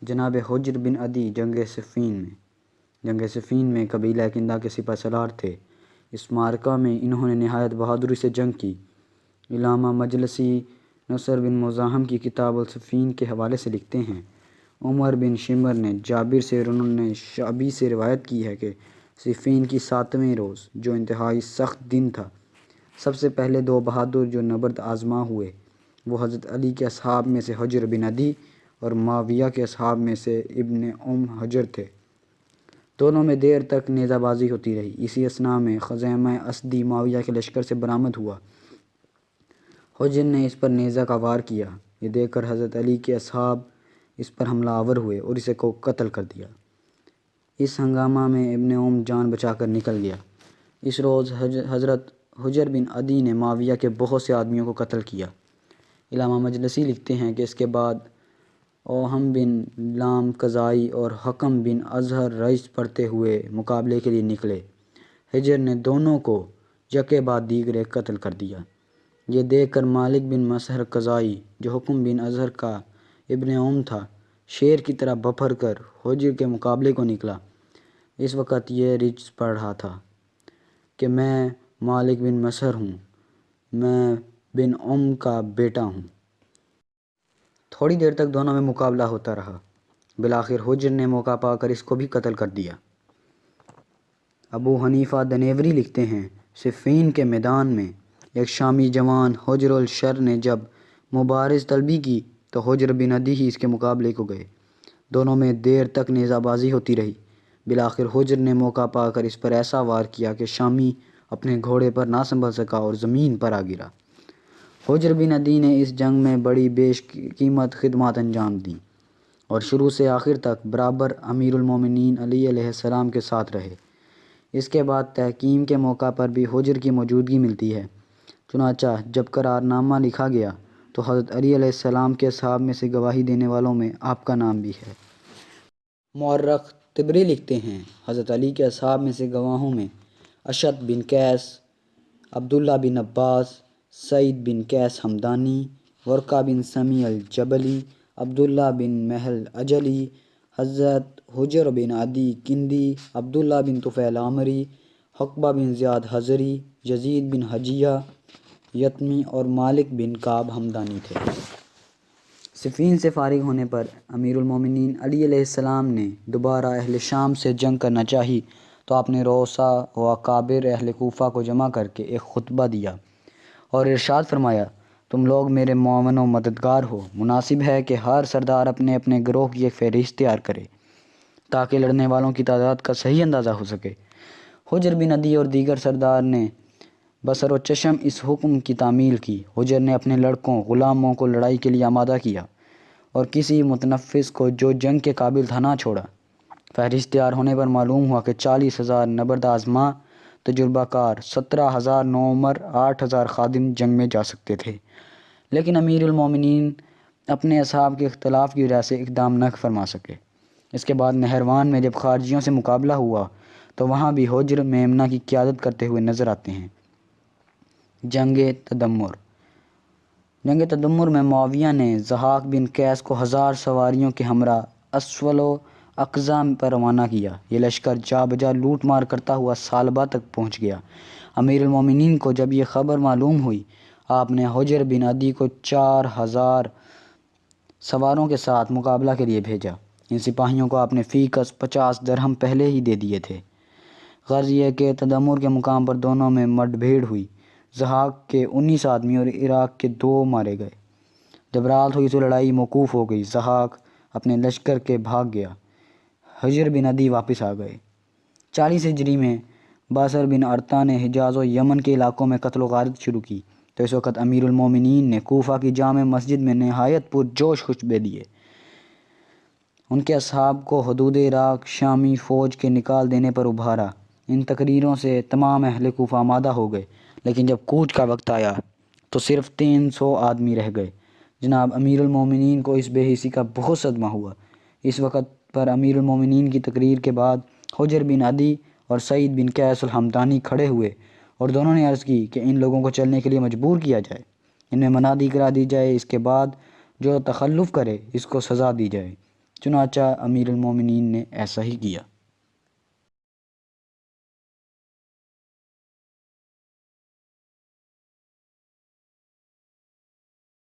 جناب حجر بن عدی جنگ صفین میں قبیلہ کندہ کے سپہ سالار تھے۔ اس معرکہ میں انہوں نے نہایت بہادری سے جنگ کی۔ علامہ مجلسی نصر بن مزاحم کی کتاب الصفین کے حوالے سے لکھتے ہیں، عمر بن شمر نے جابر سے اور انہوں نے شعبی سے روایت کی ہے کہ صفین کی 7ویں روز، جو انتہائی سخت دن تھا، سب سے پہلے دو بہادر جو نبرد آزما ہوئے وہ حضرت علی کے اصحاب میں سے حجر بن عدی اور معاویہ کے اصحاب میں سے ابن حجر تھے۔ دونوں میں دیر تک نیزہ بازی ہوتی رہی۔ اسی اثناء میں خزیمہ اسدی معاویہ کے لشکر سے برآمد ہوا۔ حجر نے اس پر نیزہ کا وار کیا۔ یہ دیکھ کر حضرت علی کے اصحاب اس پر حملہ آور ہوئے اور اسے کو قتل کر دیا۔ اس ہنگامہ میں ابن جان بچا کر نکل گیا۔ اس روز حضرت حجر بن عدی نے معاویہ کے بہت سے آدمیوں کو قتل کیا۔ علامہ مجلسی لکھتے ہیں کہ اس کے بعد اوہم بن لام قضائی اور حکم بن ازہر رئیس پڑھتے ہوئے مقابلے کے لیے نکلے۔ حجر نے دونوں کو یکے بعد دیگرے قتل کر دیا۔ یہ دیکھ کر مالک بن مسہر قضائی، جو حکم بن ازہر کا ابن تھا، شیر کی طرح بپھر کر حجر کے مقابلے کو نکلا۔ اس وقت یہ رچ پڑھ رہا تھا کہ میں مالک بن مسہر ہوں، میں بن کا بیٹا ہوں۔ تھوڑی دیر تک دونوں میں مقابلہ ہوتا رہا۔ بالآخر حجر نے موقع پا کر اس کو بھی قتل کر دیا۔ ابو حنیفہ دنیوری لکھتے ہیں، صفین کے میدان میں ایک شامی جوان حجر الشر نے جب مبارز طلبی کی تو حجر بن عدی ہی اس کے مقابلے کو گئے۔ دونوں میں دیر تک نیزہ بازی ہوتی رہی۔ بالآخر حجر نے موقع پا کر اس پر ایسا وار کیا کہ شامی اپنے گھوڑے پر نہ سنبھل سکا اور زمین پر آ گرا۔ حجر بن عدی نے اس جنگ میں بڑی بیش قیمت خدمات انجام دیں اور شروع سے آخر تک برابر امیر المومنین علی علیہ السلام کے ساتھ رہے۔ اس کے بعد تحکیم کے موقع پر بھی حجر کی موجودگی ملتی ہے۔ چنانچہ جب قرارنامہ لکھا گیا تو حضرت علی علیہ السلام کے اصحاب میں سے گواہی دینے والوں میں آپ کا نام بھی ہے۔ مورخ طبری لکھتے ہیں، حضرت علی کے اصحاب میں سے گواہوں میں اشعث بن قیس، عبداللہ بن عباس، سعید بن قیس ہمدانی، ورقہ بن سمی الجبلی، عبداللہ بن محل اجلی، حضرت حجر بن عدی کندی، عبداللہ بن طفیل عامری، حقبہ بن زیاد حضری، یزید بن حجیہ یتمی اور مالک بن کعب ہمدانی تھے۔ صفین سے فارغ ہونے پر امیر المومنین علی علیہ السلام نے دوبارہ اہل شام سے جنگ کرنا چاہی تو آپ نے رؤسا و اکابر اہل کوفہ کو جمع کر کے ایک خطبہ دیا اور ارشاد فرمایا، تم لوگ میرے معاون و مددگار ہو، مناسب ہے کہ ہر سردار اپنے اپنے گروہ کی ایک فہرست تیار کرے تاکہ لڑنے والوں کی تعداد کا صحیح اندازہ ہو سکے۔ حجر بن عدی اور دیگر سردار نے بصر و چشم اس حکم کی تعمیل کی۔ حجر نے اپنے لڑکوں غلاموں کو لڑائی کے لیے آمادہ کیا اور کسی متنفس کو جو جنگ کے قابل تھا نہ چھوڑا۔ فہرست تیار ہونے پر معلوم ہوا کہ 40,000 نبرد آزما تجربہ کار، 17,000 نوعمر، 8,000 خادم جنگ میں جا سکتے تھے، لیکن امیر المومنین اپنے اصحاب کے اختلاف کی وجہ سے اقدام نہ فرما سکے۔ اس کے بعد نہروان میں جب خارجیوں سے مقابلہ ہوا تو وہاں بھی حجر میمنہ کی قیادت کرتے ہوئے نظر آتے ہیں۔ جنگ تدمر میں معاویہ نے ضحاک بن قیس کو 1000 سواریوں کے ہمراہ اسفل و اقصی پر روانہ کیا۔ یہ لشکر جا بجا لوٹ مار کرتا ہوا سالبہ تک پہنچ گیا۔ امیر المومنین کو جب یہ خبر معلوم ہوئی، آپ نے حجر بن عدی کو 4000 سواروں کے ساتھ مقابلہ کے لیے بھیجا۔ ان سپاہیوں کو آپ نے فی کس 50 درہم پہلے ہی دے دیے تھے۔ غرض یہ کہ تدمر کے مقام پر دونوں میں مڈ بھیڑ ہوئی۔ ضحاک کے 19 آدمی اور عراق کے 2 مارے گئے۔ جب رات ہوئی تو لڑائی موقوف ہو گئی۔ ضحاک اپنے لشکر کے بھاگ گیا۔ حجر بن عدی واپس آ گئے۔ 40 ہجری میں بصر بن ارطا نے حجاز و یمن کے علاقوں میں قتل و غارت شروع کی تو اس وقت امیر المومنین نے کوفہ کی جامع مسجد میں نہایت پرجوش خطبے دیے۔ ان کے اصحاب کو حدود عراق شامی فوج کے نکال دینے پر ابھارا۔ ان تقریروں سے تمام اہل کوفہ آمادہ ہو گئے، لیکن جب کوچ کا وقت آیا تو صرف 300 آدمی رہ گئے۔ جناب امیر المومنین کو اس بے حسی کا بہت صدمہ ہوا۔ اس وقت پر امیر المومنین کی تقریر کے بعد حجر بن عدی اور سعید بن قیس الہمدانی کھڑے ہوئے اور دونوں نے عرض کی کہ ان لوگوں کو چلنے کے لیے مجبور کیا جائے، ان میں منادی کرا دی جائے، اس کے بعد جو تخلف کرے اس کو سزا دی جائے۔ چنانچہ امیر المومنین نے ایسا ہی کیا۔